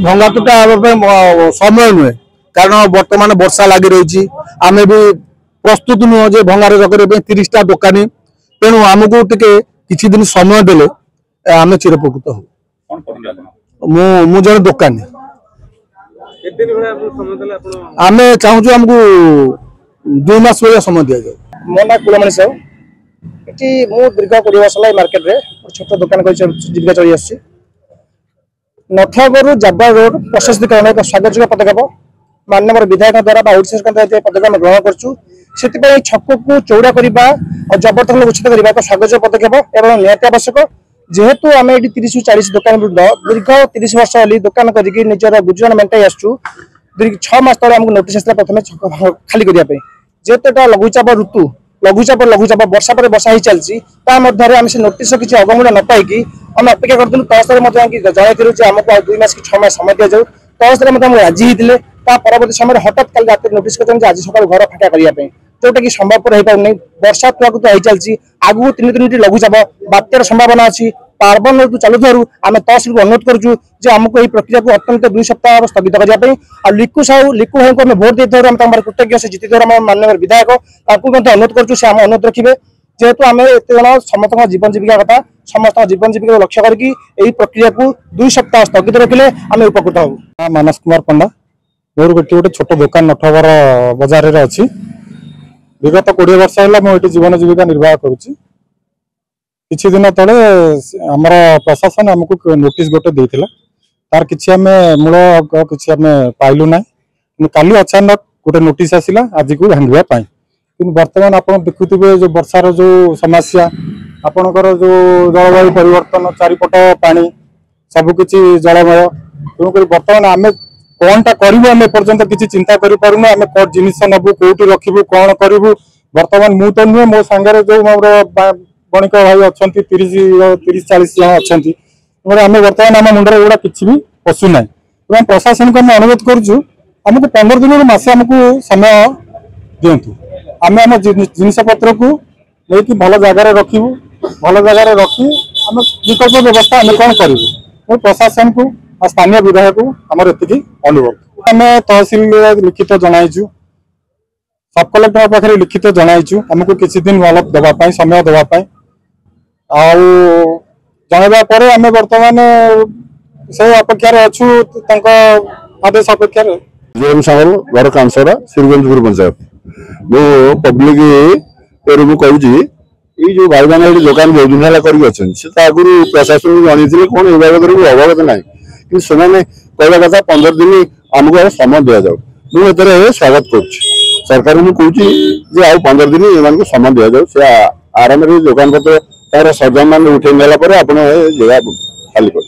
भंगा तुटा समय नुहे कारण बर्तमान वर्षा लगी रही आम भी प्रस्तुत नुह जे भंगार जगह 30टा दुकानी तेणु आमको किसी दिन समय देले आम चिरपकृत हो जन दुकानी आम चाहूँ आमको 2 मास भाया समय दि जाए। मो ना कुलमणि साहू ये दीर्घ 20 वर्ष मार्केट रे छोट दुकान जीविका चली आस नथागरु जाबा रोड प्रशस्तीकरण एक स्वागत पदक्षेप माननीय विधायक द्वारा पदक्षेप ग्रहण करूँ से छक को चौड़ा करने और जबरदखल उच्छेद करने एक स्वागत पदक्षेप एवं निहत आवश्यक जेहेतु आम ये 30 ରୁ 40 दुकान वृद्ध दीर्घ 30 वर्ष होली दुकान करके निजर गुजरान मेटाई आसू 6 मास तले आमको नोटिस आसला प्रथम खाली करने जेहेतु एटा लघुचाप ऋतु लघुचाप वर्षा पर वर्षा ही चलती आम से नोटिस किसी अगमुड़ा न पाई आम अपेक्षा करूँ तहसल जनइलु आमको 2 मास कि 6 मास समय दि जाऊ तहसल राजी होते परवर्त समय हठात कल रात नोटिस कर आज सकाल घर फाटा करने जोटा कि संभवपर हो पार वर्षा तुआक तो चलती आगू 3 दिन लघुचाप बात्यार संभावना अच्छी पार्बन ऋतु चलुवर आम तहसिल को अनुरोध करुँ आमको यह प्रक्रिया को अत्यंत 2 सप्ताह स्थगित करने लिकू भाई को आम भोट देते कृतज्ञ से जीति माननीय विधायक अनुरोध करुँ से आम अनुरोध रखिए जेहेतु आम एत जन समस्त जीवन जीविका कथा समस्त जीवन जीविका लक्ष्य करके प्रक्रिया को 2 सप्ताह स्थगित रखिले आम उपकृत हो। मानस कुमार पंडा मोर गोटे छोट दुकान नठबर बजार में अच्छी विगत 20 वर्ष है मुझे जीवन जीविका निर्वाह करुच्ची किछि दिन तले आमर प्रशासन आमको नोटिस गोटे देथिला तार किछि आमे मूल किछि आमे पाइलु ना काली अचानक गोटे नोटिस आसिला आज को भांगवा पाई कि वर्तमान आप देखुवे जो वर्षार जो समस्या आपणकर जो जलवायु परिवर्तन चारिपट पानी सबकि जलमय तेणुक बर्तमान आम कौनटा करूँ आम पर्यंत किसी चिंता करूँ आम जिनिस नबू कौटी रखू कौन करूँ बर्तमान मु तो नुहे मो सांगे जो मोर बणिक भाई अच्छा 30-40 जन अच्छा आम बर्तमान आम मुंडे एगुड़ा किसी भी पशुना प्रशासन को आम अनुरोध करुँ आमको 15 दिन मसे आमको समय दिंतु आम आम जिनपतर को लेकिन भल जगार रखू भल जगार रखी आम विकल्प व्यवस्था आम कौन करूँ प्रशासन को स्थानीय विधायक आमर एति अनुरोध आम तहसिल लिखित जनाइचु सब कलेक्टर पाखे लिखित जनाइचु आमको किसी दिन वालप देवाई समय देवाई जनवा पर आम बर्तमान से अपेक्षार अच्छु आदेश अपेक्षार जेएम साहल घर कांसरा श्रीगंजपुर पंचायत मो पब्लिक कहूँ ये जो भाई मैंने दुकान बहुत दिन है आगुरी प्रशासन को जन कौन ये बाबद अवगत ना कि कहवा कथा 15 दिन आमको समय दि जाऊ मुझे स्वागत करुच्ची सरकार मुझे कहूँ आउ 15 दिन ये समय दि जाऊ से आराम दुकान पत्र तार सजमान उठे नेला आप जगह खाली कर